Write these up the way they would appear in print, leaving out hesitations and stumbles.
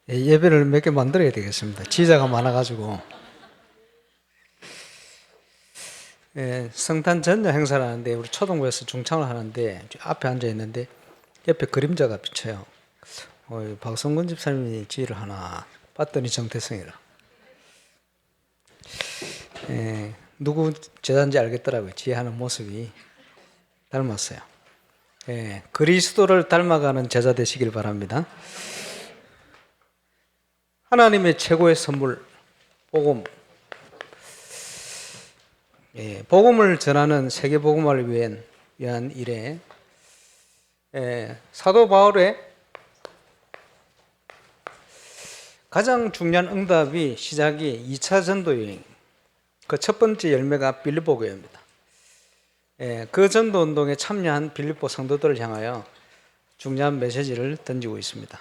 예배를 몇 개 만들어야 되겠습니다. 지자가 많아가지고. 성탄 전야 행사를 하는데 우리 초등부에서 중창을 하는데 앞에 앉아 있는데 옆에 그림자가 비쳐요. 박성근 집사님이 지휘를 하나 봤더니 정태성이라. 누구 제자인지 알겠더라고요. 지휘하는 모습이 닮았어요. 그리스도를 닮아가는 제자 되시길 바랍니다. 하나님의 최고의 선물, 복음. 복음을 전하는 세계 복음화를 위한 일에 사도 바울의 가장 중요한 응답이 시작이 2차 전도 여행. 그 첫 번째 열매가 빌립보 교회입니다. 그 전도 운동에 참여한 빌립보 성도들을 향하여 중요한 메시지를 던지고 있습니다.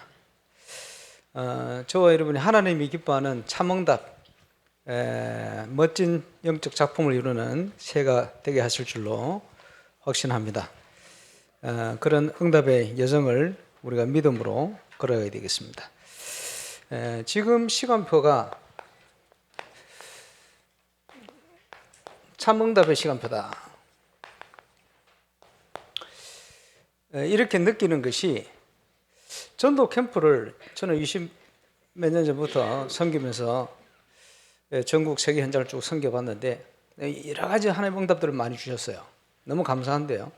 저와 여러분이 하나님이 기뻐하는 참응답, 멋진 영적 작품을 이루는 새해가 되게 하실 줄로 확신합니다. 그런 응답의 여정을 우리가 믿음으로 걸어가야 되겠습니다. 지금 시간표가 참응답의 시간표다. 이렇게 느끼는 것이 전도 캠프를 저는 20 몇 년 전부터 섬기면서 전국 세계 현장을 쭉 섬겨봤는데 여러 가지 하나님의 응답들을 많이 주셨어요. 너무 감사한데요.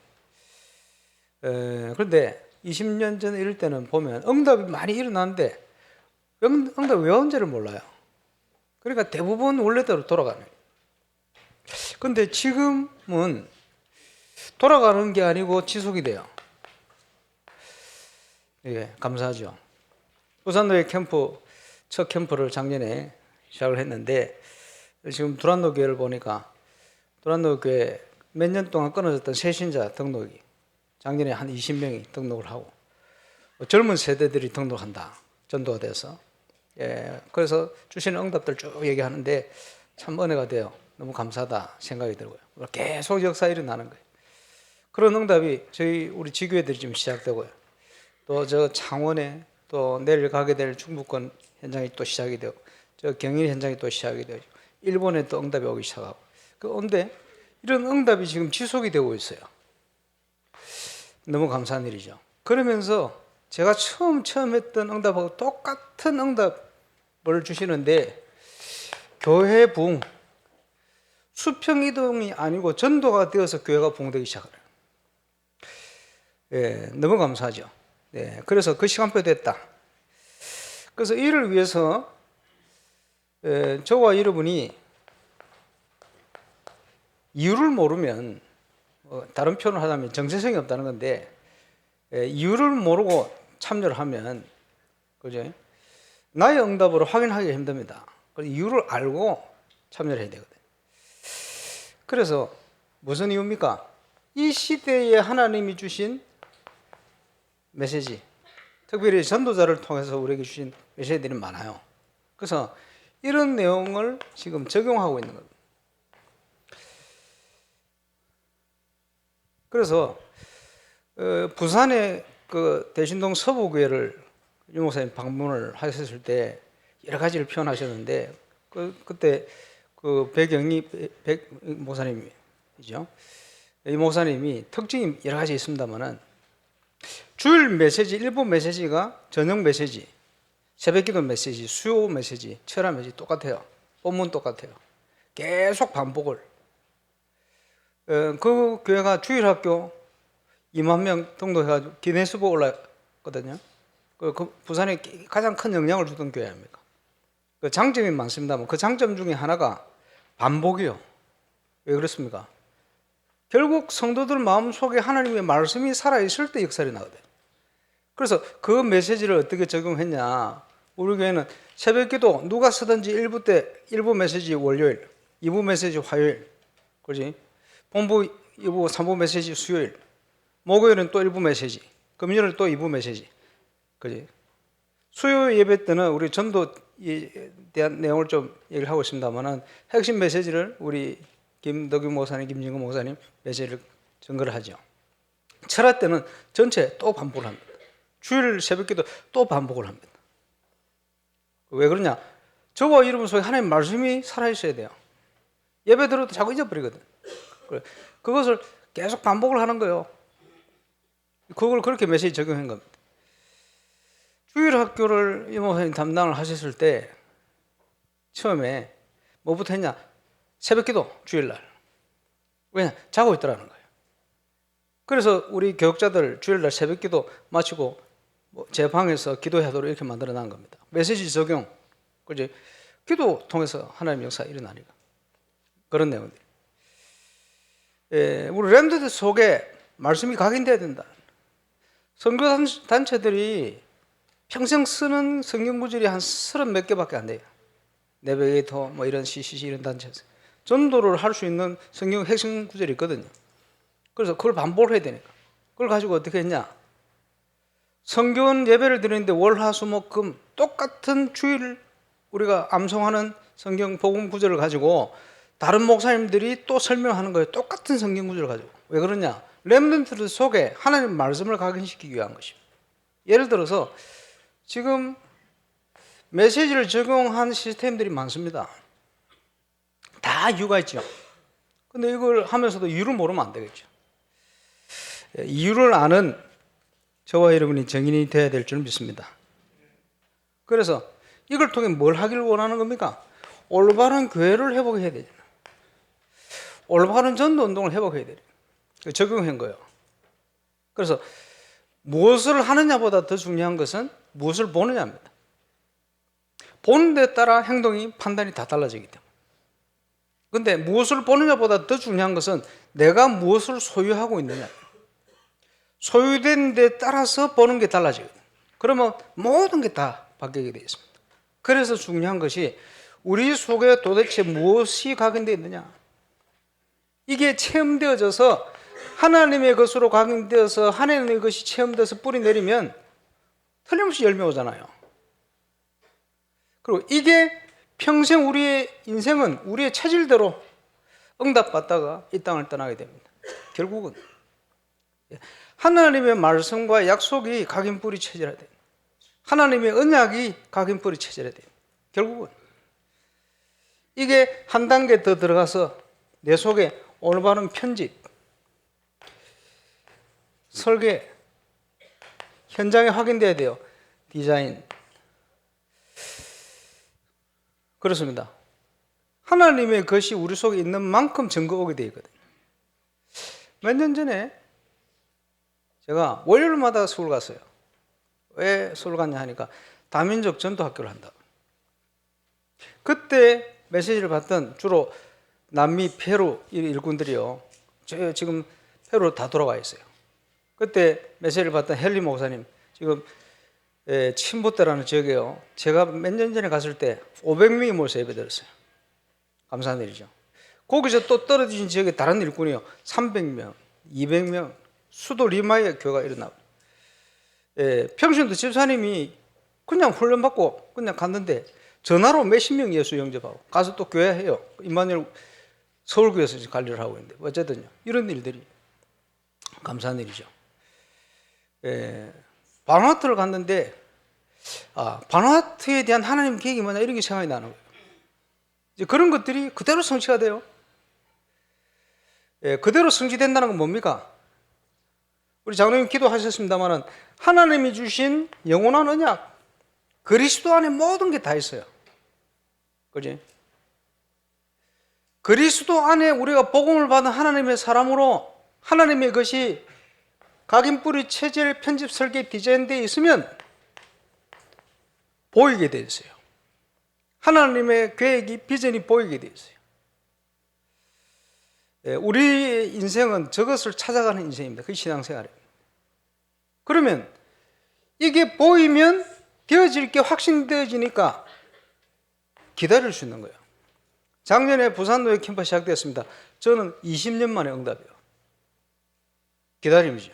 그런데 20년 전 이럴 때는 보면 응답이 많이 일어나는데 응답 왜 온지를 몰라요. 그러니까 대부분 원래대로 돌아가는 거예요. 그런데 지금은 돌아가는 게 아니고 지속이 돼요. 감사하죠. 부산노예 캠프 첫 캠프를 작년에 시작을 했는데 지금 두란노 교회를 보니까 두란노 교회 몇 년 동안 끊어졌던 새신자 등록이 작년에 한 20명이 등록을 하고 젊은 세대들이 등록한다. 전도가 돼서. 그래서 주시는 응답들 쭉 얘기하는데 참 은혜가 돼요. 너무 감사하다 생각이 들고요. 계속 역사 일어나는 거예요. 그런 응답이 우리 지교회들이 지금 시작되고요. 또 저 창원에 또 내일 가게 될 충북권 현장이 또 시작이 되고 저 경인 현장이 또 시작이 되고 일본에 또 응답이 오기 시작하고 그런데 이런 응답이 지금 지속이 되고 있어요. 너무 감사한 일이죠. 그러면서 제가 처음 했던 응답하고 똑같은 응답을 주시는데 교회 부흥 수평 이동이 아니고 전도가 되어서 교회가 부흥되기 시작해요. 너무 감사하죠. 그래서 그 시간표 됐다. 그래서 이를 위해서 저와 여러분이 이유를 모르면 다른 표현을 하자면 정체성이 없다는 건데 이유를 모르고 참여를 하면 그죠? 나의 응답으로 확인하기가 힘듭니다. 그래서 이유를 알고 참여를 해야 되거든요. 그래서 무슨 이유입니까? 이 시대에 하나님이 주신 메시지, 특별히 전도자를 통해서 우리에게 주신 메시지들이 많아요. 그래서 이런 내용을 지금 적용하고 있는 겁니다. 그래서 부산의 그 대신동 서부교회를 유 목사님 방문을 하셨을 때 여러 가지를 표현하셨는데 그때 그 배경이 백 목사님이죠. 이 목사님이 특징이 여러 가지 있습니다만은 주일 메시지, 일부 메시지가 저녁 메시지, 새벽기도 메시지, 수요 메시지, 철학 메시지 똑같아요. 본문 똑같아요. 계속 반복을. 그 교회가 주일학교 2만 명 등록해가지고 기네스북 올라갔거든요. 그 부산에 가장 큰 영향을 주던 교회 아닙니까? 그 장점이 많습니다만 그 장점 중에 하나가 반복이요. 왜 그렇습니까? 결국 성도들 마음속에 하나님의 말씀이 살아있을 때 역사를 나거든요. 그래서 그 메시지를 어떻게 적용했냐. 우리 교회는 새벽기도 누가 쓰든지 1부 때 1부 메시지 월요일, 2부 메시지 화요일, 그지? 본부 2부, 3부 메시지 수요일, 목요일은 또 1부 메시지, 금요일은 또 2부 메시지, 그지? 수요 예배 때는 우리 전도에 대한 내용을 좀 얘기를 하고 있습니다만은 핵심 메시지를 우리 김덕윤 목사님, 김진구 목사님 메시지를 전거를 하죠. 철학 때는 전체 또 반복을 합니다. 주일 새벽기도 또 반복을 합니다. 왜 그러냐? 저와 여러분 속에 하나님의 말씀이 살아있어야 돼요. 예배 들어도 자꾸 잊어버리거든. 그것을 계속 반복을 하는 거예요. 그걸 그렇게 메시지 적용한 겁니다. 주일학교를 이 목사님 담당을 하셨을 때 처음에 뭐부터 했냐? 새벽기도 주일날. 왜냐? 자고 있더라는 거예요. 그래서 우리 교육자들 주일날 새벽기도 마치고 제 방에서 기도하도록 이렇게 만들어 놓은 겁니다. 메시지 적용, 그지? 기도 통해서 하나님의 역사가 일어나니까 그런 내용들. 우리 렘넌트 속에 말씀이 각인돼야 된다. 선교 단체들이 평생 쓰는 성경 구절이 한 30 몇 개밖에 안 돼요. 내비게이터 뭐 이런 CCC 이런 단체에서 전도를 할 수 있는 성경 핵심 구절이 있거든요. 그래서 그걸 반복을 해야 되니까 그걸 가지고 어떻게 했냐? 성경 예배를 드리는데 월, 화, 수, 목, 금 똑같은 주일 우리가 암송하는 성경 복음 구절을 가지고 다른 목사님들이 또 설명하는 거예요. 똑같은 성경 구절을 가지고. 왜 그러냐? 렘넌트들 속에 하나님의 말씀을 각인시키기 위한 것입니다. 예를 들어서 지금 메시지를 적용한 시스템들이 많습니다. 다 이유가 있죠. 근데 이걸 하면서도 이유를 모르면 안 되겠죠. 이유를 아는 저와 여러분이 정인이 되어야 될 줄 믿습니다. 그래서 이걸 통해 뭘 하기를 원하는 겁니까? 올바른 교회를 회복해야 되잖아요. 올바른 전도 운동을 회복해야 돼요. 적용한 거예요. 그래서 무엇을 하느냐보다 더 중요한 것은 무엇을 보느냐입니다. 보는 데 따라 행동이 판단이 다 달라지기 때문에. 근데 무엇을 보느냐보다 더 중요한 것은 내가 무엇을 소유하고 있느냐. 소유된 데 따라서 보는 게 달라지거든요. 그러면 모든 게 다 바뀌게 되어 있습니다. 그래서 중요한 것이 우리 속에 도대체 무엇이 각인되어 있느냐. 이게 체험되어져서 하나님의 것으로 각인되어서 하나님의 것이 체험돼서 뿌리 내리면 틀림없이 열매 오잖아요. 그리고 이게 평생 우리의 인생은 우리의 체질대로 응답받다가 이 땅을 떠나게 됩니다. 결국은 하나님의 말씀과 약속이 각인뿌리 체질화 돼요. 하나님의 언약이 각인뿌리 체질화 돼요. 결국은 이게 한 단계 더 들어가서 내 속에 올바른 편집, 설계, 현장에 확인돼야 돼요. 디자인. 그렇습니다. 하나님의 것이 우리 속에 있는 만큼 증거 오게 되어 있거든요. 몇 년 전에 제가 월요일마다 서울 갔어요. 왜 서울 갔냐 하니까 다민족 전도학교를 한다고. 그때 메시지를 받던 주로 남미, 페루 일꾼들이요. 저 지금 페루로 다 돌아와 있어요. 그때 메시지를 받던 헨리 목사님, 지금 침부대라는 지역이에요. 제가 몇 년 전에 갔을 때 500명이 모여서 예배드렸어요. 감사한 일이죠. 거기서 또 떨어진 지역에 다른 일꾼이요. 300명, 200명, 수도 리마의 교회가 일어나고. 평신도 집사님이 그냥 훈련받고 그냥 갔는데 전화로 몇십 명 예수 영접하고 가서 또 교회 해요. 임마누엘 서울교회에서 관리를 하고 있는데 어쨌든요. 이런 일들이 감사한 일이죠. 바누아투를 갔는데 바누아투에 대한 하나님 계획이 뭐냐 이런 게 생각이 나는 거예요. 이제 그런 것들이 그대로 성취가 돼요. 그대로 성취된다는 건 뭡니까? 우리 장로님 기도하셨습니다만은 하나님이 주신 영원한 언약, 그리스도 안에 모든 게 다 있어요. 그지? 그리스도 안에 우리가 복음을 받은 하나님의 사람으로 하나님의 것이 각인뿌리 체질 편집 설계 디자인되어 있으면 보이게 되어 있어요. 하나님의 계획이 비전이 보이게 되어 있어요. 우리 인생은 저것을 찾아가는 인생입니다. 그게 신앙생활이에요. 그러면 이게 보이면 되어질 게 확신되어지니까 기다릴 수 있는 거예요. 작년에 부산노예 캠프 시작되었습니다. 저는 20년 만에 응답이에요. 기다림이죠.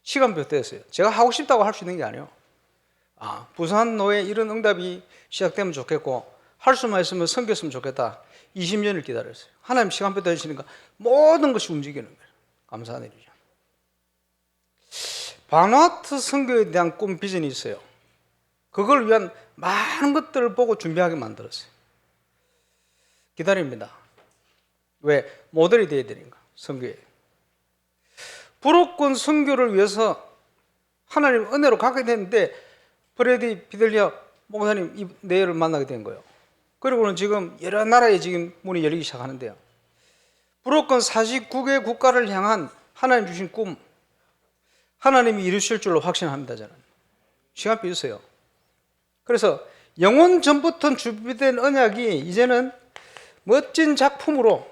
시간표 되었어요. 제가 하고 싶다고 할 수 있는 게 아니에요. 부산노예 이런 응답이 시작되면 좋겠고 할 수만 있으면 섬겼으면 좋겠다. 20년을 기다렸어요. 하나님 시간표 되시니까 모든 것이 움직이는 거예요. 감사한 일이죠. 바누아투 선교에 대한 꿈 비전이 있어요. 그걸 위한 많은 것들을 보고 준비하게 만들었어요. 기다립니다. 왜? 모델이 되어야 되니까, 선교에. 불옥권 선교를 위해서 하나님 은혜로 갖게 됐는데 프레디 피델리아 목사님 이 내일을 만나게 된 거예요. 그리고는 지금 여러 나라에 지금 문이 열리기 시작하는데요. 불옥권 49개 국가를 향한 하나님 주신 꿈, 하나님이 이루실 줄로 확신합니다. 저는 시간 비우세요. 그래서 영원 전부터 준비된 언약이 이제는 멋진 작품으로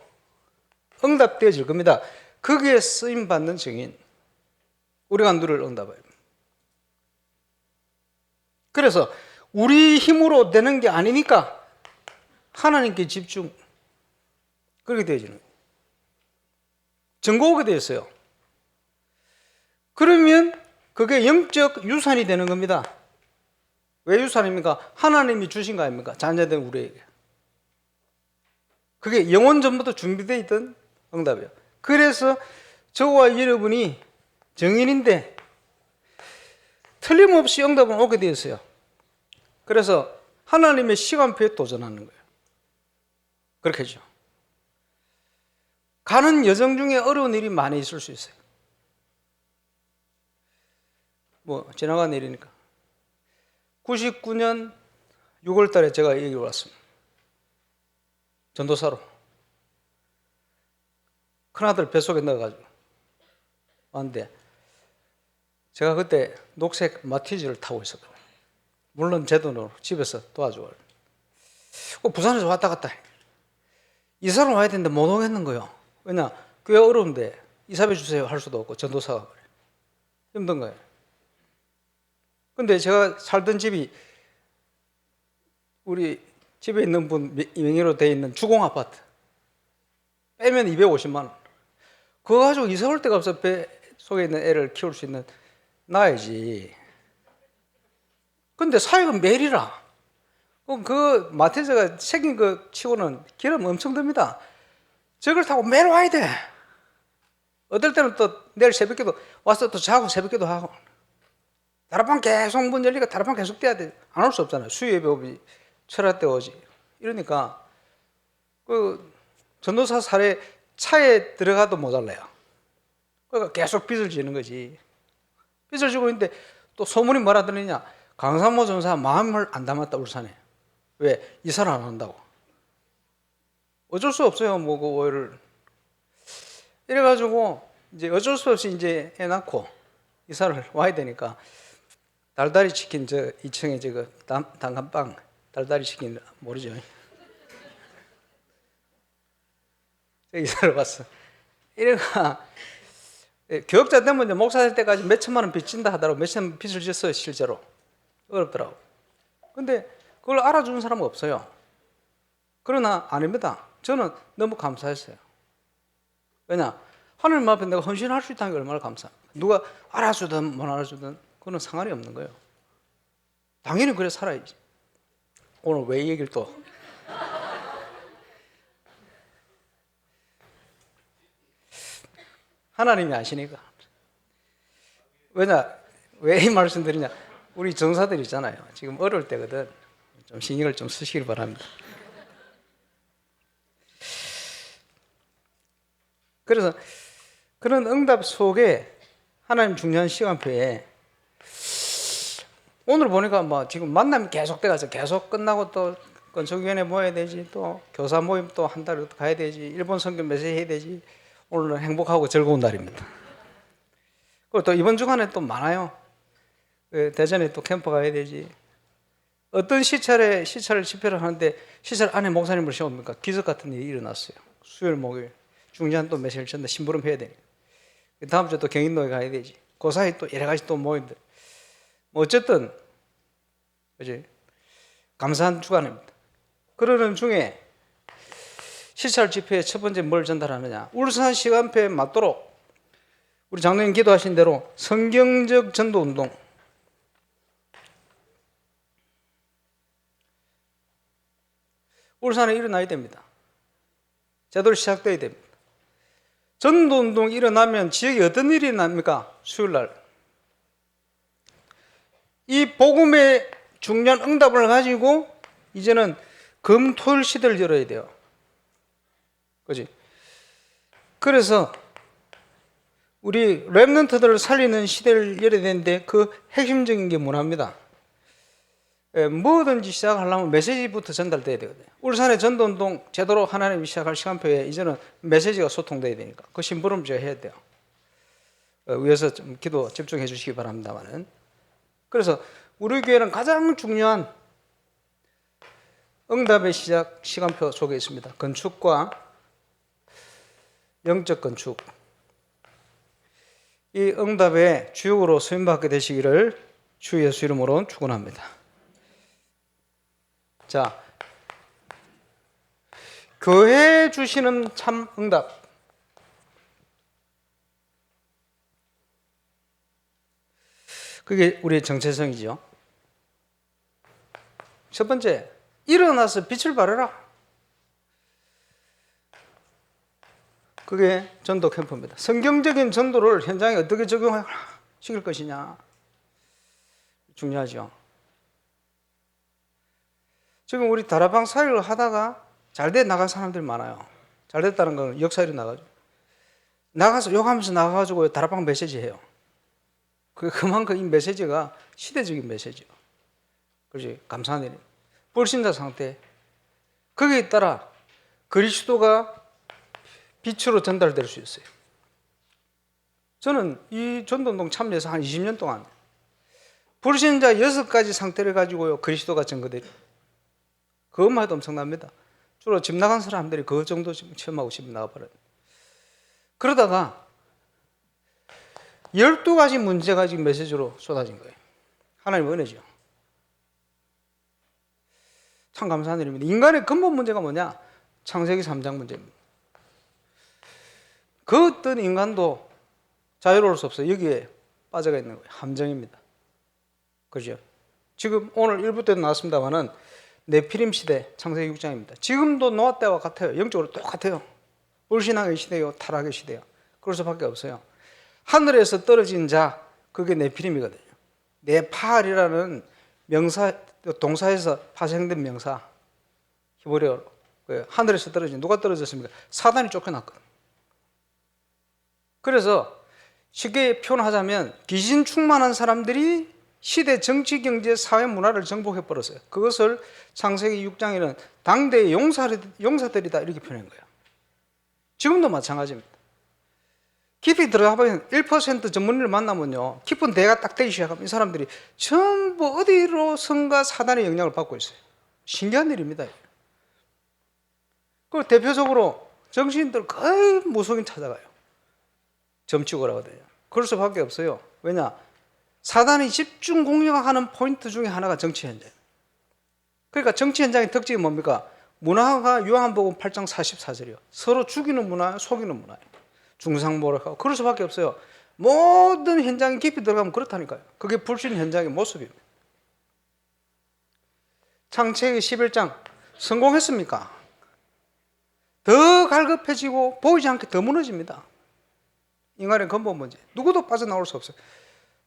응답되어질 겁니다. 거기에 쓰임받는 증인, 우리가 누릴 응답이에요. 그래서 우리 힘으로 되는 게 아니니까 하나님께 집중, 그렇게 되어지는 거예요. 증거오게 되었어요. 그러면 그게 영적 유산이 되는 겁니다. 왜 유산입니까? 하나님이 주신 거 아닙니까? 자녀된 우리에게. 그게 영원 전부터 준비되어 있던 응답이에요. 그래서 저와 여러분이 증인인데 틀림없이 응답은 오게 되었어요. 그래서 하나님의 시간표에 도전하는 거예요. 그렇게 하죠. 가는 여정 중에 어려운 일이 많이 있을 수 있어요. 뭐 지나간 일이니까. 99년 6월 달에 제가 여기 왔습니다. 전도사로. 큰아들 뱃속에 넣어가지고 왔는데 제가 그때 녹색 마티즈를 타고 있었거든요. 물론 제 돈으로 집에서 도와줘요. 부산에서 왔다 갔다 해. 이사를 와야 되는데 못 오겠는 거예요. 왜냐? 교회 어려운데 이사해 주세요 할 수도 없고 전도사가 그래. 힘든 거예요. 근데 제가 살던 집이 우리 집에 있는 분 명의로 되어 있는 주공 아파트. 빼면 250만 원. 그거 가지고 이사 올 데가 없어. 배 속에 있는 애를 키울 수 있는 낳아야지. 근데 사역은 매일이라. 그 마티즈가 생긴 거 치고는 기름 엄청 듭니다. 저걸 타고 매일 와야 돼. 어떨 때는 또 내일 새벽기도 와서 또 자고 새벽기도 하고. 다락방 계속 문 열리니까 다락방 계속 돼야 돼. 안 올 수 없잖아요. 수요예배업이 철학 때 오지. 이러니까 그 전도사 사례 차에 들어가도 모자라요. 그러니까 계속 빚을 지는 거지. 빚을 지고 있는데 또 소문이 뭐라 들리냐. 강산모 전사 마음을 안 담았다 울산에. 왜? 이사를 안 한다고. 어쩔 수 없어요. 뭐 그 오해를. 이래가지고 이제 어쩔 수 없이 이제 애 낳고 이사를 와야 되니까 달달이 치킨 저 2층에 저거 단감빵 달달이 치킨 모르죠? 이사를 왔어. 이래가 교역자 되면 이제 목사 될 때까지 몇 천만 원 빚진다 하더라고. 몇 천만 원 빚을 졌어요 실제로. 어렵더라고. 근데 그걸 알아주는 사람은 없어요. 그러나 아닙니다. 저는 너무 감사했어요. 왜냐? 하나님 앞에 내가 헌신할 수 있다는 게 얼마나 감사합니까? 누가 알아주든 못 알아주든 그건 상관이 없는 거예요. 당연히 그래 살아야지. 오늘 왜 이 얘기를 또 하나님이 아시니까. 왜냐? 왜 이 말씀 드리냐? 우리 전사들 있잖아요. 지금 어려울 때거든. 좀 신경을 좀 쓰시길 바랍니다. 그래서 그런 응답 속에 하나님 중요한 시간표에 오늘 보니까 뭐 지금 만남이 계속 돼가서 계속 끝나고 또 건축위원회 모여야 되지, 또 교사 모임 또 한 달 가야 되지, 일본 선교 메시지 해야 되지. 오늘은 행복하고 즐거운 날입니다. 그리고 또 이번 주간에 또 많아요. 대전에 또 캠프 가야 되지. 어떤 시찰을 집회를 하는데 시찰 안에 목사님을 세웁니까? 기적 같은 일이 일어났어요. 수요일 목요일 중재한 또 며칠 전에 심부름 해야 되니까 다음 주에 또 경인도에 가야 되지. 그 사이 또 여러 가지 또 모임들. 뭐 어쨌든 그지 감사한 주간입니다. 그러는 중에 시찰 집회의 첫 번째 뭘 전달하느냐? 울산 시간표에 맞도록 우리 장로님 기도하신 대로 성경적 전도 운동. 울산에 일어나야 됩니다. 제대로 시작돼야 됩니다. 전도 운동이 일어나면 지역에 어떤 일이 납니까? 수요일 날. 이 복음의 중요한 응답을 가지고 이제는 금토일 시대를 열어야 돼요. 그지? 그래서 우리 랩런트들을 살리는 시대를 열어야 되는데 그 핵심적인 게 문화입니다. 뭐든지 시작하려면 메시지부터 전달돼야 되거든요. 울산의 전도운동 제대로 하나님이 시작할 시간표에 이제는 메시지가 소통돼야 되니까 그 심부름 제가 해야 돼요. 위에서 좀 기도 집중해 주시기 바랍니다만은. 그래서 우리 교회는 가장 중요한 응답의 시작 시간표 속에 있습니다. 건축과 영적 건축. 이 응답의 주역으로 쓰임받게 되시기를 주 예수 이름으로 축원합니다. 자, 교회에 주시는 참 응답. 그게 우리의 정체성이죠. 첫 번째, 일어나서 빛을 발하라. 그게 전도 캠프입니다. 성경적인 전도를 현장에 어떻게 적용시킬 것이냐 중요하죠. 지금 우리 다락방 사역을 하다가 잘돼 나간 사람들이 많아요. 잘됐다는 건 역사일이 나가서 욕하면서 나가가지고 다락방 메시지 해요. 그만큼 이 메시지가 시대적인 메시지요. 그렇지? 감사한 일이에요. 불신자 상태. 거기에 따라 그리스도가 빛으로 전달될 수 있어요. 저는 이 전도운동 참여해서 한 20년 동안 불신자 6가지 상태를 가지고요 그리스도가 증거돼요. 그것만 해도 엄청납니다. 주로 집 나간 사람들이 그 정도 체험하고 집 나가버려요. 그러다가 12가지 문제가 지금 메시지로 쏟아진 거예요. 하나님의 은혜죠. 참 감사한 일입니다. 인간의 근본 문제가 뭐냐? 창세기 3장 문제입니다. 그 어떤 인간도 자유로울 수 없어요. 여기에 빠져가 있는 거예요. 함정입니다. 그죠? 지금 오늘 1부 때도 나왔습니다만은 네피림 시대 창세기 6장입니다. 지금도 노아 때와 같아요. 영적으로 똑같아요. 불신앙의 시대요, 타락의 시대요. 그럴 수밖에 없어요. 하늘에서 떨어진 자, 그게 네피림이거든요. 네팔이라는 명사, 동사에서 파생된 명사. 히브리어로. 하늘에서 떨어진, 누가 떨어졌습니까? 사단이 쫓겨났거든요. 그래서 쉽게 표현하자면 귀신 충만한 사람들이 시대 정치, 경제, 사회, 문화를 정복해버렸어요. 그것을 창세기 6장에는 당대의 용사들이다 이렇게 표현한 거예요. 지금도 마찬가지입니다. 깊이 들어가보면 1% 전문의를 만나면요 깊은 대가 딱 되기 시작하면 이 사람들이 전부 어디로선가 사단의 영향을 받고 있어요. 신기한 일입니다. 그리고 대표적으로 정치인들 거의 무속인 찾아가요. 점치고라거든요. 그럴 수밖에 없어요. 왜냐? 사단이 집중 공격하는 포인트 중에 하나가 정치 현장. 그러니까 정치 현장의 특징이 뭡니까? 문화가 요한복음 8장 44절이요. 서로 죽이는 문화, 속이는 문화예요. 중상모략하고 그럴 수밖에 없어요. 모든 현장에 깊이 들어가면 그렇다니까요. 그게 불신 현장의 모습입니다. 창세기 11장 성공했습니까? 더 갈급해지고 보이지 않게 더 무너집니다. 인간의 근본 문제. 누구도 빠져나올 수 없어요.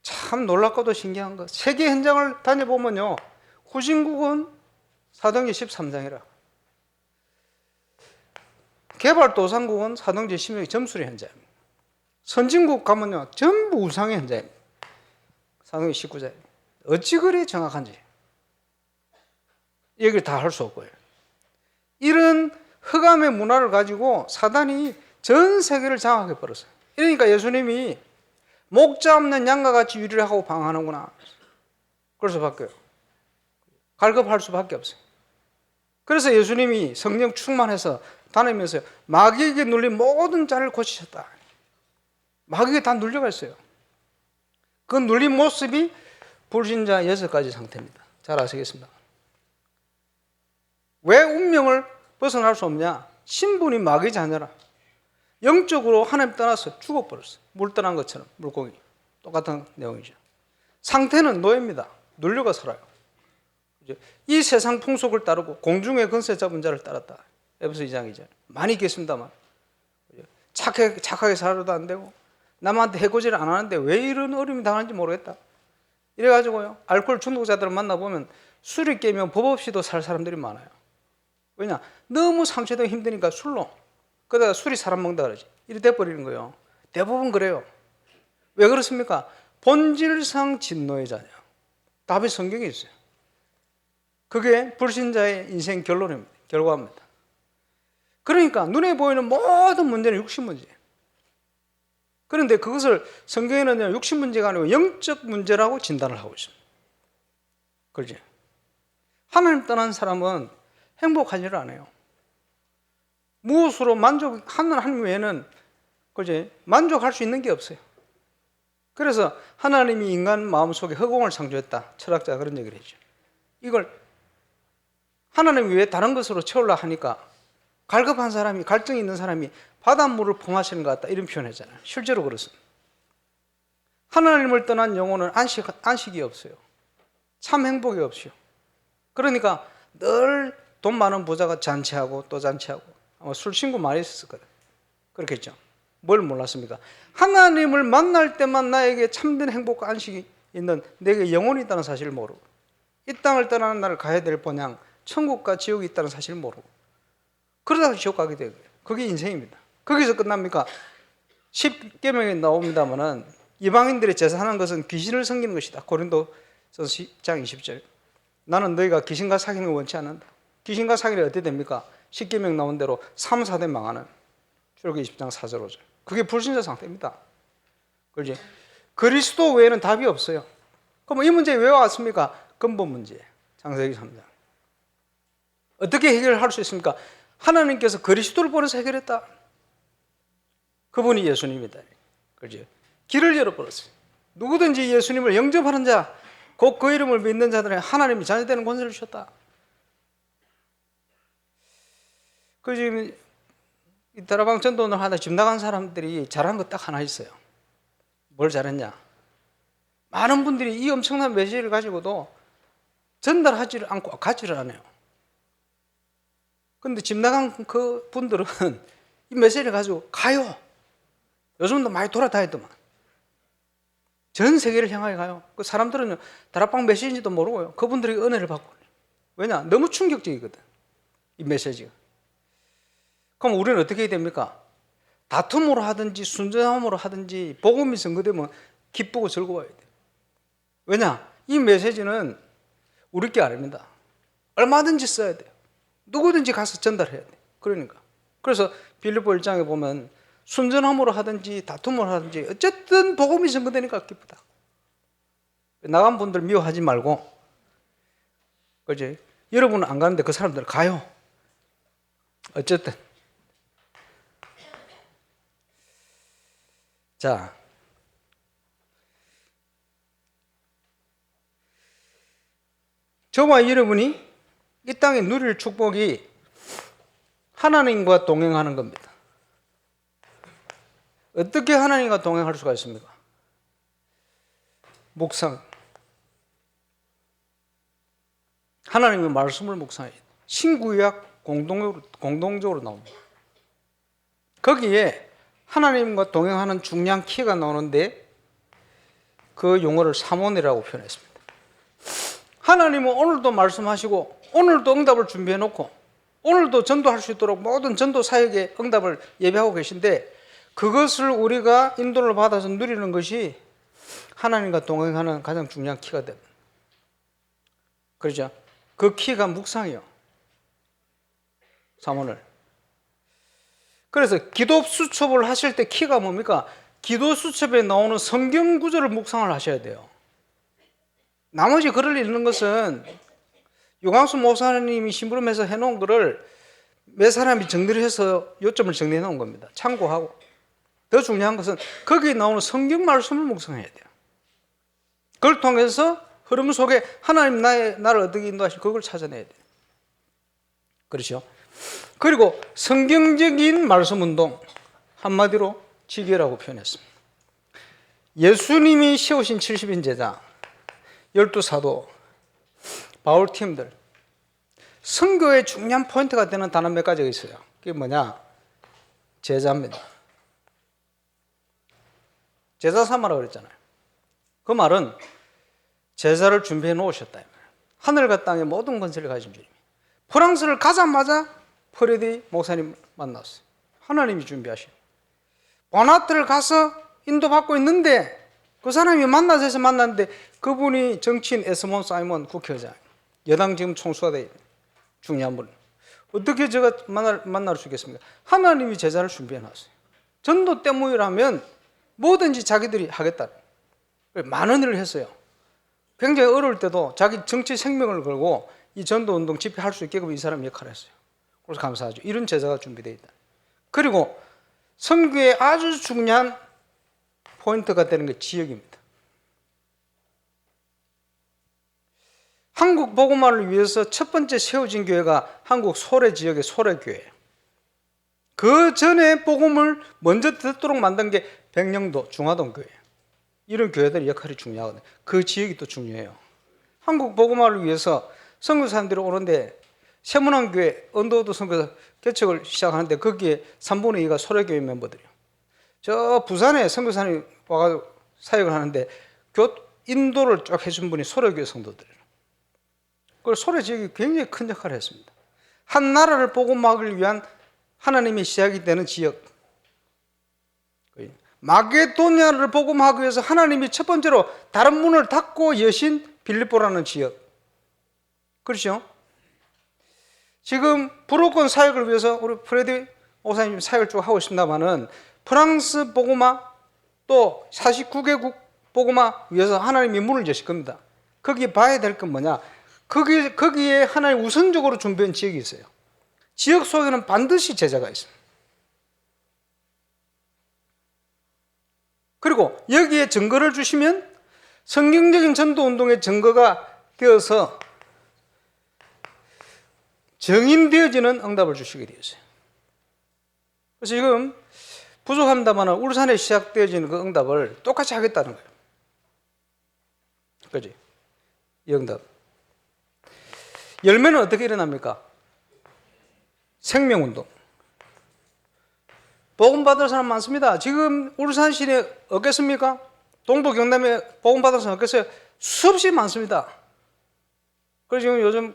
참 놀랍고도 신기한 거. 세계 현장을 다녀보면요. 후진국은 사도행전 13장이라. 개발도상국은 사도행전 16장 점수리 현장입니다. 선진국 가면요. 전부 우상의 현장입니다. 사도행전 19장. 어찌 그리 정확한지. 얘기를 다 할 수 없고요. 이런 흑암의 문화를 가지고 사단이 전 세계를 장악해버렸어요. 그러니까 예수님이 목자 없는 양과 같이 유리를 하고 방황하는구나. 그럴 수밖에요. 갈급할 수밖에 없어요. 그래서 예수님이 성령 충만해서 다니면서 마귀에게 눌린 모든 자를 고치셨다. 마귀가 다 눌려가 있어요. 그 눌린 모습이 불신자 6가지 상태입니다. 잘 아시겠습니다. 왜 운명을 벗어날 수 없냐? 신분이 마귀 자녀라. 영적으로 하나님 떠나서 죽어버렸어. 물 떠난 것처럼 물고기. 똑같은 내용이죠. 상태는 노예입니다. 눌려가 살아요. 이 세상 풍속을 따르고 공중의 건세 잡은 자를 따랐다. 에베소 2장이죠. 많이 있겠습니다만 착하게 살아도 안 되고 남한테 해코지를 안 하는데 왜 이런 어려움이 당하는지 모르겠다. 이래가지고요 알코올 중독자들을 만나보면 술이 깨면 법 없이도 살 사람들이 많아요. 왜냐? 너무 상처되고 힘드니까 술로. 그러다가 술이 사람 먹는다 그러지. 이래 돼버리는 거예요. 대부분 그래요. 왜 그렇습니까? 본질상 진노의 자녀. 답이 성경에 있어요. 그게 불신자의 인생 결론입니다. 결과입니다. 그러니까 눈에 보이는 모든 문제는 육신 문제예요. 그런데 그것을 성경에는 육신 문제가 아니고 영적 문제라고 진단을 하고 있습니다. 그렇지? 하나님 떠난 사람은 행복하지를 않아요. 무엇으로 하나님 외에는 그렇지? 만족할 수 있는 게 없어요. 그래서 하나님이 인간 마음속에 허공을 창조했다. 철학자가 그런 얘기를 했죠. 이걸 하나님 외에 다른 것으로 채우려 하니까 갈급한 사람이, 갈등이 있는 사람이 바닷물을 pom하시는 것 같다 이런 표현했잖아요. 실제로 그렇습니다. 하나님을 떠난 영혼은 안식이 없어요. 참 행복이 없어요. 그러니까 늘 돈 많은 부자가 잔치하고 또 잔치하고 아마 술 친구 많이 있었을 거예요. 그렇겠죠. 뭘 몰랐습니까? 하나님을 만날 때만 나에게 참된 행복과 안식이 있는 내게 영혼이 있다는 사실을 모르고 이 땅을 떠나는 날을 가야 될 본향 천국과 지옥이 있다는 사실을 모르고 그러다가 지옥 가게 되고요. 그게 인생입니다. 거기서 끝납니까? 10계명에 나옵니다만은 이방인들이 제사하는 것은 귀신을 섬기는 것이다. 고린도서 10장 20절. 나는 너희가 귀신과 사귀는 걸 원치 않는다. 귀신과 사귀는 게 어떻게 됩니까? 10계명 나온 대로 3, 4대 망하는 출애굽기 20장 4절 5절. 그게 불신자 상태입니다. 그렇지? 그리스도 외에는 답이 없어요. 그럼 이 문제 왜 왔습니까? 근본 문제. 창세기 3장. 어떻게 해결할 수 있습니까? 하나님께서 그리스도를 보내서 해결했다. 그분이 예수님이다. 그렇지? 길을 열어버렸어요. 누구든지 예수님을 영접하는 자, 곧 그 이름을 믿는 자들에게 하나님이 자녀되는 권세를 주셨다. 그 지금 이 다락방 전도를 하다 집 나간 사람들이 잘한 거 딱 하나 있어요. 뭘 잘했냐? 많은 분들이 이 엄청난 메시지를 가지고도 전달하지를 않고 가지를 않아요. 근데 집 나간 그 분들은 이 메시지를 가지고 가요. 요즘도 많이 돌아다니더만. 전 세계를 향하여 가요. 그 사람들은 다락방 메시지인지도 모르고요. 그분들이 은혜를 받고. 왜냐? 너무 충격적이거든. 이 메시지가. 그럼 우리는 어떻게 해야 됩니까? 다툼으로 하든지 순전함으로 하든지 복음이 선거되면 기쁘고 즐거워야 돼요. 왜냐? 이 메시지는 우리 게 아닙니다. 얼마든지 써야 돼요. 누구든지 가서 전달해야 돼요. 그러니까. 그래서 빌립보 1장에 보면 순전함으로 하든지 다툼으로 하든지 어쨌든 복음이 선거되니까 기쁘다. 나간 분들 미워하지 말고, 그지? 여러분은 안 가는데 그 사람들 가요. 어쨌든. 자, 저와 여러분이 이 땅에 누릴 축복이 하나님과 동행하는 겁니다. 어떻게 하나님과 동행할 수가 있습니까? 묵상. 하나님의 말씀을 묵상해요. 신구약 공동적으로 나옵니다. 거기에 하나님과 동행하는 중요한 키가 나오는데 그 용어를 사모니라고 표현했습니다. 하나님은 오늘도 말씀하시고 오늘도 응답을 준비해 놓고 오늘도 전도할 수 있도록 모든 전도 사역의 응답을 예배하고 계신데 그것을 우리가 인도를 받아서 누리는 것이 하나님과 동행하는 가장 중요한 키가 됩니다. 그렇죠? 그 키가 묵상이요. 사모늘. 그래서 기도 수첩을 하실 때 키가 뭡니까? 기도 수첩에 나오는 성경 구절을 묵상을 하셔야 돼요. 나머지 글을 읽는 것은 유광수 목사님이 심부름해서 해놓은 글을 몇 사람이 정리를 해서 요점을 정리해 놓은 겁니다. 참고하고. 더 중요한 것은 거기에 나오는 성경 말씀을 묵상해야 돼요. 그걸 통해서 흐름 속에 하나님 나를 어떻게 인도하실 그걸 찾아내야 돼요. 그렇죠? 그리고 성경적인 말씀 운동, 한마디로 지교라고 표현했습니다. 예수님이 세우신 70인 제자, 12사도, 바울팀들, 선교의 중요한 포인트가 되는 단어 몇 가지가 있어요. 그게 뭐냐? 제자입니다. 제자 삼아라 그랬잖아요. 그 말은 제자를 준비해 놓으셨다. 하늘과 땅의 모든 권세를 가진 주님. 프랑스를 가자마자 프레디 목사님 만났어요. 하나님이 준비하신. 보나트를 가서 인도받고 있는데 그 사람이 만나서 만났는데 그분이 정치인 에스몬 사이먼 국회의장, 여당 지금 총수가 돼 중요한 분. 어떻게 제가 만날 수 있겠습니까? 하나님이 제자를 준비해놨어요. 전도 때문이라면 뭐든지 자기들이 하겠다. 많은 일을 했어요. 굉장히 어려울 때도 자기 정치 생명을 걸고 이 전도운동 집회할 수 있게끔 이 사람 역할을 했어요. 그래서 감사하죠. 이런 제자가 준비되어 있다. 그리고 선교의 아주 중요한 포인트가 되는 게 지역입니다. 한국 복음화를 위해서 첫 번째 세워진 교회가 한국 소래 지역의 소래교회예요. 그 전에 복음을 먼저 듣도록 만든 게 백령도 중화동 교회예요. 이런 교회들의 역할이 중요하거든요. 그 지역이 또 중요해요. 한국 복음화를 위해서 선교사님들이 오는데 세문안교회 언더우드 선교사 개척을 시작하는데 거기에 3분의 2가 소래교회 멤버들이에요. 저 부산에 선교사님 와가지고 사역을 하는데 인도를 쫙 해준 분이 소래교회 성도들이에요. 그 소래 지역이 굉장히 큰 역할을 했습니다. 한 나라를 복음화하기 위한 하나님의 시작이 되는 지역. 마게도니아를 복음하기 위해서 하나님이 첫 번째로 다른 문을 닫고 여신 빌립보라는 지역. 그렇죠? 지금 불호권 사역을 위해서 우리 프레디 목사님 사역을 쭉 하고 있습니다만은 프랑스 복음화 또 49개국 복음화 위해서 하나님이 문을 여실 겁니다. 거기에 봐야 될 건 뭐냐? 거기에 하나님 우선적으로 준비한 지역이 있어요. 지역 속에는 반드시 제자가 있습니다. 그리고 여기에 증거를 주시면 성경적인 전도운동의 증거가 되어서 정인되어지는 응답을 주시게 되었어요. 그래서 지금 부족합니다만 울산에 시작되어지는 그 응답을 똑같이 하겠다는 거예요. 그지? 이 응답. 열매는 어떻게 일어납니까? 생명운동. 복음 받을 사람 많습니다. 지금 울산 시내 없겠습니까? 동부 경남에 복음 받을 사람 없겠어요? 수없이 많습니다. 그래서 지금 요즘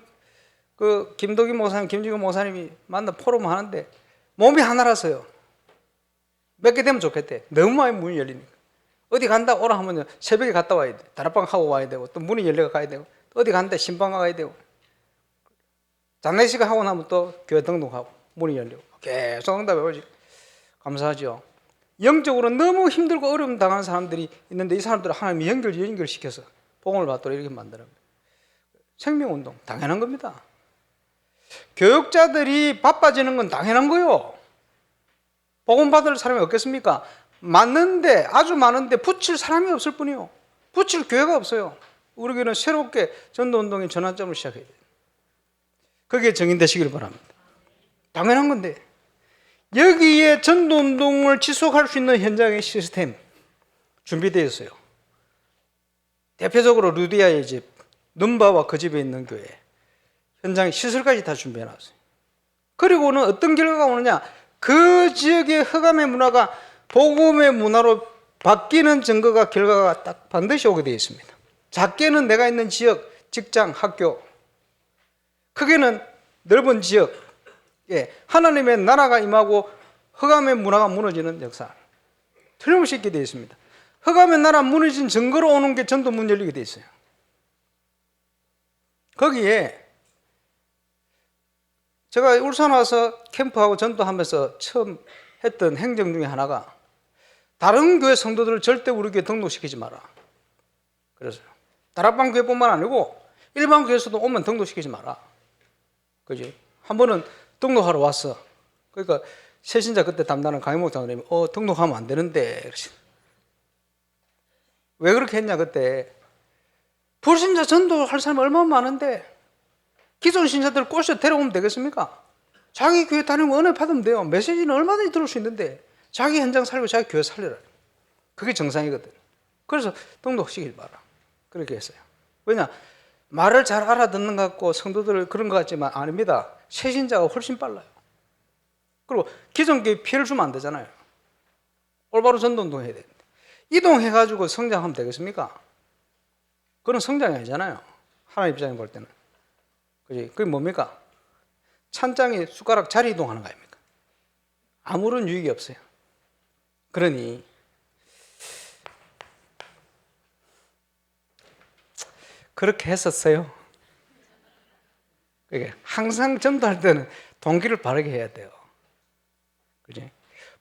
그 김덕기 목사님, 김지규 목사님이 만나 포럼 하는데 몸이 하나라서요. 몇 개 되면 좋겠대. 너무 많이 문이 열리니까. 어디 간다 오라 하면 새벽에 갔다 와야 돼. 다락방 하고 와야 되고 또 문이 열려가 가야 되고 어디 간다 신방 가야 되고 장례식 하고 나면 또 교회 등록하고 문이 열리고 계속 응답해 오지. 감사하죠. 영적으로 너무 힘들고 어려움 당하는 사람들이 있는데 이 사람들을 하나님이 연결시켜서 복음을 받도록 이렇게 만드는 거예요. 생명운동 당연한 겁니다. 교육자들이 바빠지는 건 당연한 거요. 복음 받을 사람이 없겠습니까? 많은데 아주 많은데 붙일 사람이 없을 뿐이요. 붙일 교회가 없어요. 우리 교회는 새롭게 전도운동의 전환점을 시작해야 돼요. 거기에 정인되시길 바랍니다. 당연한 건데 여기에 전도운동을 지속할 수 있는 현장의 시스템 준비되어 있어요. 대표적으로 루디아의 집, 눈바와 그 집에 있는 교회 현장 시설까지 다 준비해놨어요. 그리고는 어떤 결과가 오느냐? 그 지역의 흑암의 문화가 복음의 문화로 바뀌는 증거가 결과가 딱 반드시 오게 되어 있습니다. 작게는 내가 있는 지역, 직장, 학교, 크게는 넓은 지역, 하나님의 나라가 임하고 흑암의 문화가 무너지는 역사 틀림없이 있게 되어 있습니다. 흑암의 나라 무너진 증거로 오는 게 전도 문 열리게 되어 있어요. 거기에 제가 울산 와서 캠프하고 전도하면서 처음 했던 행정 중에 하나가 다른 교회 성도들을 절대 우리 교회 등록시키지 마라. 그래서 다락방 교회뿐만 아니고 일반 교회에서도 오면 등록시키지 마라. 그지? 한 번은 등록하러 왔어. 그러니까 새신자 그때 담당하는 강의목사님이 등록하면 안 되는데 그러시. 왜 그렇게 했냐 그때 불신자 전도할 사람이 얼마나 많은데 기존 신자들 꼬셔 데려오면 되겠습니까? 자기 교회 다니면 은혜 받으면 돼요. 메시지는 얼마든지 들을 수 있는데 자기 현장 살고 자기 교회 살려라. 그게 정상이거든. 그래서 등록시키지 마라. 그렇게 했어요. 왜냐? 말을 잘 알아듣는 것 같고 성도들 그런 것 같지만 아닙니다. 새신자가 훨씬 빨라요. 그리고 기존 교회 피해를 주면 안 되잖아요. 올바로 전도운동 해야 되는데 이동해가지고 성장하면 되겠습니까? 그건 성장이 아니잖아요. 하나님 입장에 볼 때는. 그지? 그게 뭡니까? 찬장에 숟가락 자리 이동하는 거 아닙니까? 아무런 유익이 없어요. 그러니 그렇게 했었어요. 그러니까 항상 전도할 때는 동기를 바르게 해야 돼요. 그지?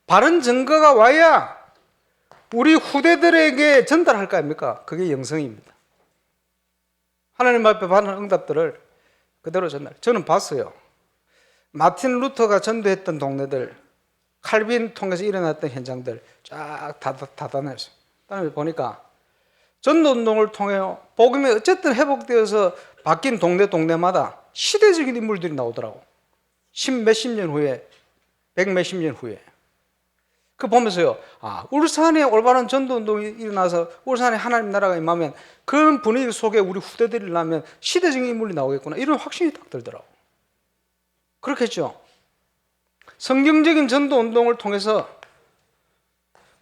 바른 증거가 와야 우리 후대들에게 전달할 거 아닙니까? 그게 영성입니다. 하나님 앞에 받는 응답들을 그대로 전달. 저는 봤어요. 마틴 루터가 전도했던 동네들, 칼빈 통해서 일어났던 현장들 쫙 다 다녔어요. 그다음에 보니까 전도운동을 통해 복음이 어쨌든 회복되어서 바뀐 동네마다 시대적인 인물들이 나오더라고. 십몇십 년 후에, 백몇십 년 후에. 그 보면서요, 울산에 올바른 전도운동이 일어나서 울산에 하나님 나라가 임하면 그런 분위기 속에 우리 후대들이 나면 시대적인 인물이 나오겠구나. 이런 확신이 딱 들더라고. 그렇겠죠. 성경적인 전도운동을 통해서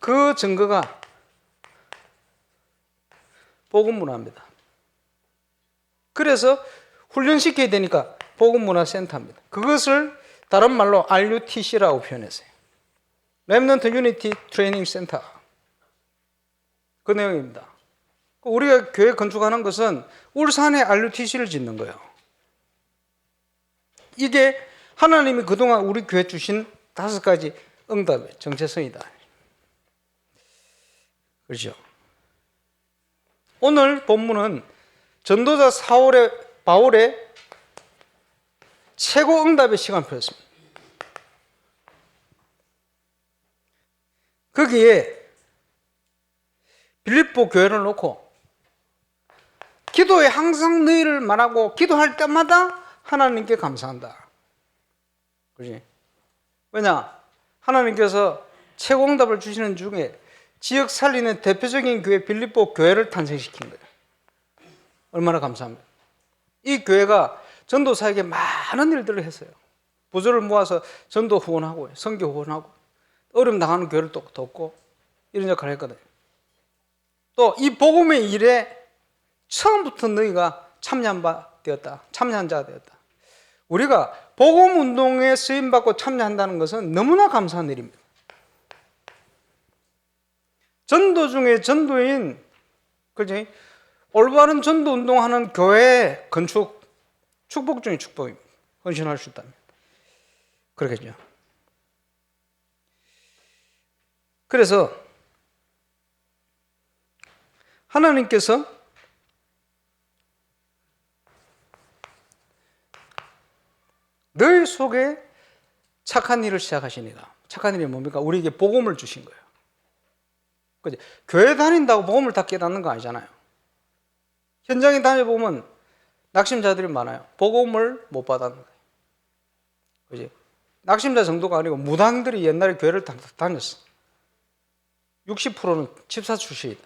그 증거가 복음문화입니다. 그래서 훈련시켜야 되니까 복음문화센터입니다. 그것을 다른 말로 RUTC라고 표현했어요. 렘넌트 유니티 트레이닝 센터. 그 내용입니다. 우리가 교회 건축하는 것은 울산에 RUTC를 짓는 거예요. 이게 하나님이 그동안 우리 교회 주신 5가지 응답의 정체성이다. 그렇죠? 오늘 본문은 전도자 바울의 최고 응답의 시간표였습니다. 거기에 빌립보 교회를 놓고 기도에 항상 너희를 말하고 기도할 때마다 하나님께 감사한다. 그렇지? 왜냐? 하나님께서 최고 응답을 주시는 중에 지역 살리는 대표적인 교회 빌립보 교회를 탄생시킨 거예요. 얼마나 감사합니다. 이 교회가 전도사에게 많은 일들을 했어요. 부조를 모아서 전도 후원하고 선교 후원하고 어려움 당하는 교회를 또 돕고 이런 역할을 했거든요. 또 이 복음의 일에 처음부터 너희가 참여자가 되었다. 우리가 복음 운동에 쓰임 받고 참여한다는 것은 너무나 감사한 일입니다. 전도 중에 전도인, 그지? 올바른 전도 운동하는 교회 건축, 축복 중에 축복입니다. 헌신할 수 있다면. 그렇겠죠. 그래서 하나님께서 너희 속에 착한 일을 시작하시니까. 착한 일이 뭡니까? 우리에게 복음을 주신 거예요. 그죠? 교회 다닌다고 복음을 다 깨닫는 거 아니잖아요. 현장에 다녀보면 낙심자들이 많아요. 복음을 못 받았는 거예요. 그지? 낙심자 정도가 아니고 무당들이 옛날에 교회를 다녔어. 60%는 집사 출신이다.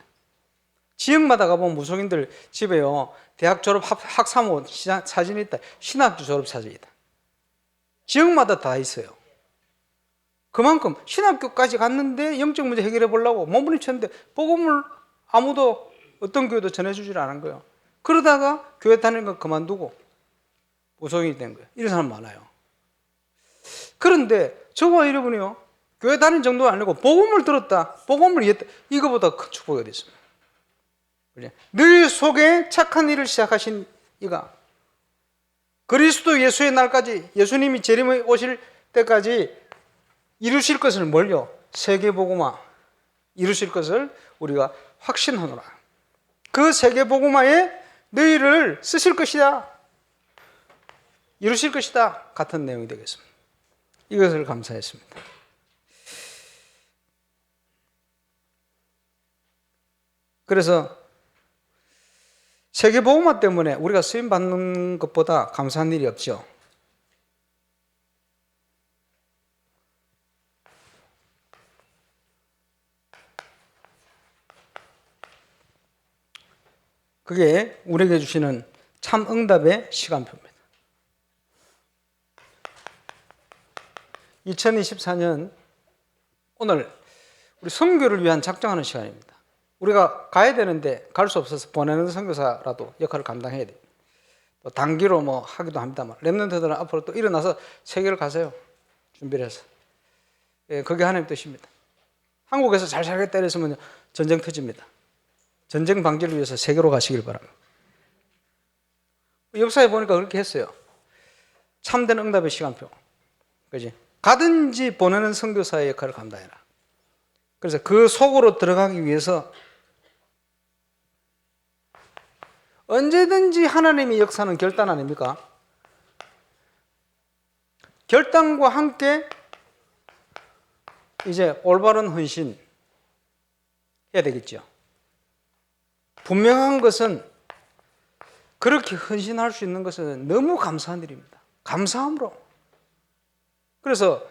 지역마다 가보면 무속인들 집에요, 대학 졸업 학사모 사진이 있다. 신학교 졸업 사진이다. 지역마다 다 있어요. 그만큼 신학교까지 갔는데 영적 문제 해결해 보려고 몸부림쳤는데 복음을 아무도 어떤 교회도 전해주질 않은 거예요. 그러다가 교회 다니는 거 그만두고 무속인이 된 거예요. 이런 사람 많아요. 그런데 저와 여러분이요, 교회 다닌 정도가 아니고 복음을 들었다, 복음을 이해했다, 이거보다 큰 축복이 어디 있습니까? 늘 속에 착한 일을 시작하신 이가 그리스도 예수의 날까지, 예수님이 재림에 오실 때까지 이루실 것을 뭘요? 세계복음화 이루실 것을 우리가 확신하노라. 그 세계복음화에 너희를 쓰실 것이다, 이루실 것이다 같은 내용이 되겠습니다. 이것을 감사했습니다. 그래서 세계복음화 때문에 우리가 쓰임받는 것보다 감사한 일이 없죠. 그게 우리에게 주시는 참 응답의 시간표입니다. 2024년 오늘 우리 선교를 위한 작정하는 시간입니다. 우리가 가야 되는데 갈 수 없어서 보내는 선교사라도 역할을 감당해야 돼요. 또 단기로 뭐 하기도 합니다만 렘넌트들은 앞으로 또 일어나서 세계를 가세요. 준비를 해서. 예, 그게 하나님 뜻입니다. 한국에서 잘 살겠다 이랬으면 전쟁 터집니다. 전쟁 방지를 위해서 세계로 가시길 바랍니다. 역사에 보니까 그렇게 했어요. 참된 응답의 시간표. 그지? 가든지 보내는 선교사의 역할을 감당해라. 그래서 그 속으로 들어가기 위해서 언제든지 하나님의 역사는 결단 아닙니까? 결단과 함께 이제 올바른 헌신 해야 되겠죠. 분명한 것은 그렇게 헌신할 수 있는 것은 너무 감사한 일입니다. 감사함으로. 그래서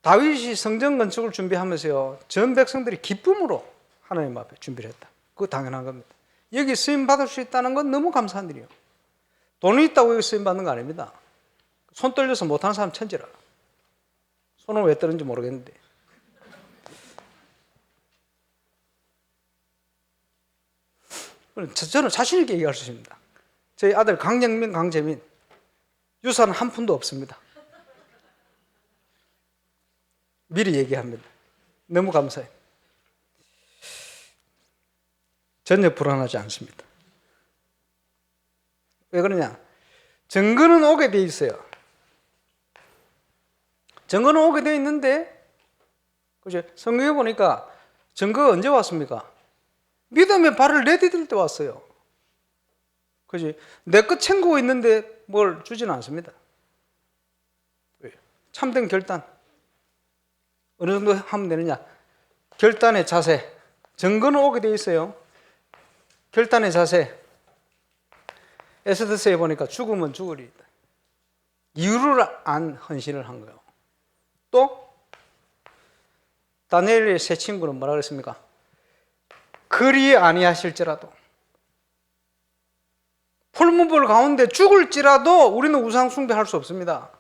다윗이 성전 건축을 준비하면서요, 전 백성들이 기쁨으로 하나님 앞에 준비를 했다. 그거 당연한 겁니다. 여기 쓰임 받을 수 있다는 건 너무 감사한 일이에요. 돈이 있다고 여기 쓰임 받는 거 아닙니다. 손 떨려서 못하는 사람 천지라. 손을 왜 떨는지 모르겠는데. 저는 자신 있게 얘기할 수 있습니다. 저희 아들 강영민, 강재민 유산 한 푼도 없습니다. 미리 얘기합니다. 너무 감사해요. 전혀 불안하지 않습니다. 왜 그러냐? 증거는 오게 돼 있어요. 증거는 오게 돼 있는데, 그죠? 성경에 보니까 증거가 언제 왔습니까? 믿음의 발을 내디딜 때 왔어요. 그지? 내 것 챙기고 있는데 뭘 주지는 않습니다. 참된 결단. 어느 정도 하면 되느냐? 결단의 자세. 증거는 오게 돼 있어요. 결단의 자세. 에스더서에 보니까 죽으면 죽으리이다. 이유를 안 헌신을 한 거예요. 또 다니엘의 세 친구는 뭐라 그랬습니까? 그리 아니하실지라도 풀무불 가운데 죽을지라도 우리는 우상 숭배할 수 없습니다.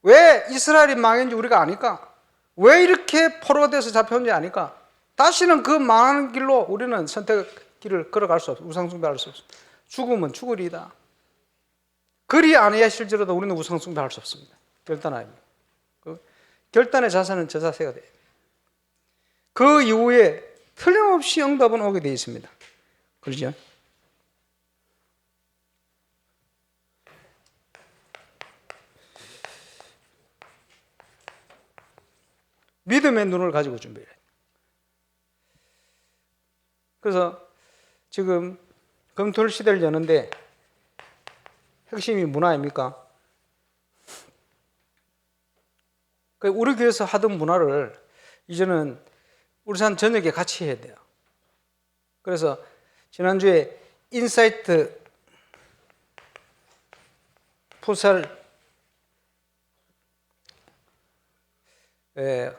왜 이스라엘이 망했는지 우리가 아니까? 왜 이렇게 포로가 돼서 잡혀온지 아니까? 다시는 그 망하는 길로 우리는 선택 길을 걸어갈 수 없어. 우상 숭배할 수 없어. 죽으면 죽으리이다. 그리 아니하실지라도 우리는 우상 숭배할 수 없습니다. 결단 아닙니다. 결단의 자세는 저 자세가 돼요. 그 이후에 틀림없이 응답은 오게 되어 있습니다. 그렇죠? 믿음의 눈을 가지고 준비해야 해요. 그래서 지금 검토를 시대를 여는데 핵심이 문화입니까? 우리 교회에서 하던 문화를 이제는 울산 전역에 같이 해야 돼요. 그래서 지난주에 인사이트 풋살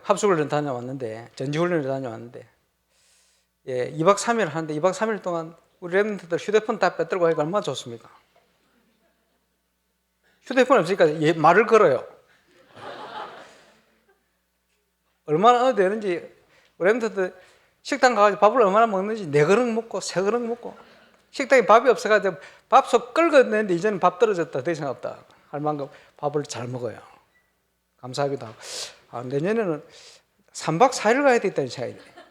합숙을 다녀왔는데, 전지훈련을 다녀왔는데, 2박 3일 하는데 2박 3일 동안 우리 랩런트들 휴대폰 다 빼들고 하니까 얼마나 좋습니까? 휴대폰 없으니까 말을 걸어요. 얼마나 되는지, 우리 랩런트들 식당 가가지고 밥을 얼마나 먹는지 4그릇 먹고 3그릇 먹고, 식당에 밥이 없어가지고 밥솥 끓여냈는데 이제는 밥 떨어졌다, 더 이상 없다 할 만큼 밥을 잘 먹어요. 감사하기도 하고. 내년에는 3박 4일 가야 되겠다는 생각이 들어요.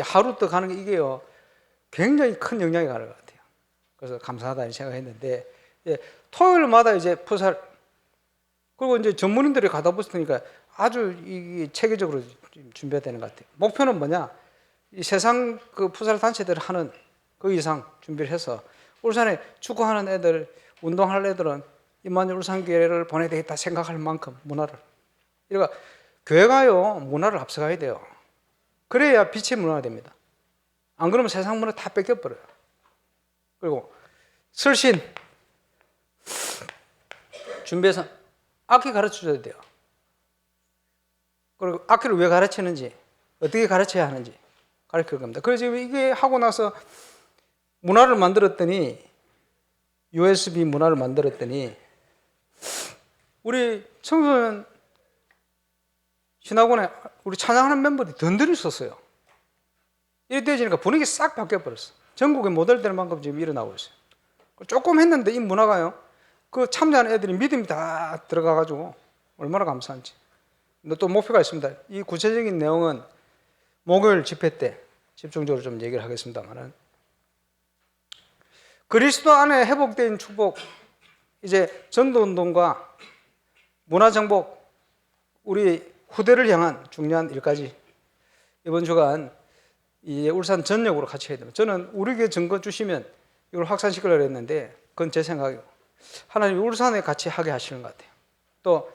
하루 더 가는 게 이게요, 굉장히 큰 영향이 가는 것 같아요. 그래서 감사하다는 생각을 했는데, 토요일마다 이제 풋살, 그리고 이제 전문인들이 가다 보니까 아주 이 체계적으로 준비해야 되는 것 같아요. 목표는 뭐냐? 이 세상 그 풋살 단체들 하는 그 이상 준비를 해서 울산에 축구하는 애들, 운동할 애들은 임마누엘 울산교회를 보내야 되겠다 생각할 만큼 문화를. 그러니까 교회가요, 문화를 앞서가야 돼요. 그래야 빛의 문화가 됩니다. 안 그러면 세상 문화 다 뺏겨버려요. 그리고 설신 준비해서 악기 가르쳐줘야 돼요. 그리고 악기를 왜 가르치는지, 어떻게 가르쳐야 하는지 가르칠 겁니다. 그래서 지금 이게 하고 나서 문화를 만들었더니, USB 문화를 만들었더니, 우리 청소년 신학원에 우리 찬양하는 멤버들이 든든히 썼어요. 이렇게 되니까 분위기 싹 바뀌어버렸어. 전국에 못 할 때는 만큼 지금 일어나고 있어요. 조금 했는데 이 문화가요. 그 참여하는 애들이 믿음이 다 들어가가지고 얼마나 감사한지. 근데 또 목표가 있습니다. 이 구체적인 내용은 목요일 집회 때 집중적으로 좀 얘기를 하겠습니다만은, 그리스도 안에 회복된 축복, 이제 전도운동과 문화정복, 우리 후대를 향한 중요한 일까지 이번 주간 이 울산 전역으로 같이 해야 됩니다. 저는 우리 교회 증거 주시면 이걸 확산시키려고 했는데 그건 제 생각이고, 하나님이 울산에 같이 하게 하시는 것 같아요. 또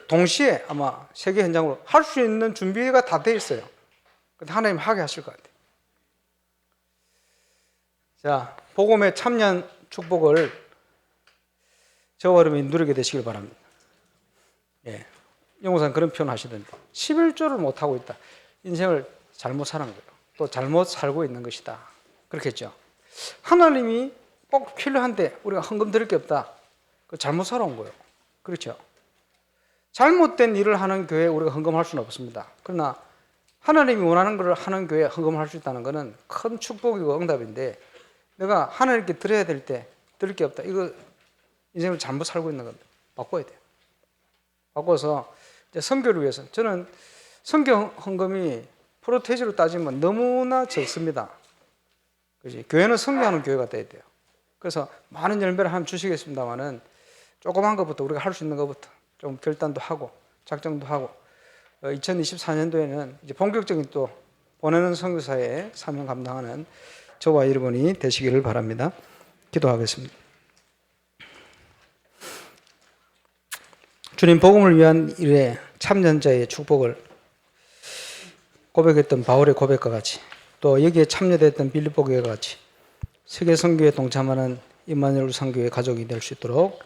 동시에 아마 세계 현장으로 할 수 있는 준비가 다 돼 있어요. 근데 하나님 하게 하실 것 같아요. 자, 복음의 참여한 축복을 저와 여러분이 누리게 되시길 바랍니다. 예, 영호사는 그런 표현 하시던데 11조를 못하고 있다. 인생을 잘못 사는 거예요. 또 잘못 살고 있는 것이다. 그렇겠죠. 하나님이 꼭 필요한데 우리가 헌금 드릴 게 없다. 그 잘못 살아온 거예요. 그렇죠. 잘못된 일을 하는 교회에 우리가 헌금할 수는 없습니다. 그러나 하나님이 원하는 것을 하는 교회에 헌금할 수 있다는 것은 큰 축복이고 응답인데, 내가 하나님께 드려야 될 때 드릴 게 없다. 이거 인생을 잘못 살고 있는 겁니다. 바꿔야 돼요. 바꿔서 이제 선교를 위해서, 저는 선교 헌금이 프로테이지로 따지면 너무나 적습니다. 그지? 교회는 선교하는 교회가 돼야 돼요. 그래서 많은 열매를 하나님 주시겠습니다만은 조그만 것부터 우리가 할 수 있는 것부터 좀 결단도 하고 작정도 하고, 2024년도에는 이제 본격적인 또 보내는 선교사의 사명 감당하는 저와 여러분이 되시기를 바랍니다. 기도하겠습니다. 주님, 복음을 위한 일에 참여자의 축복을 고백했던 바울의 고백과 같이, 또 여기에 참여됐던 빌립보 교회와 같이 세계 선교에 동참하는 임마누엘 울산교회 가족이 될 수 있도록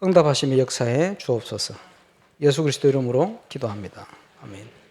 응답하심의 역사에 주옵소서. 예수 그리스도 이름으로 기도합니다. 아멘.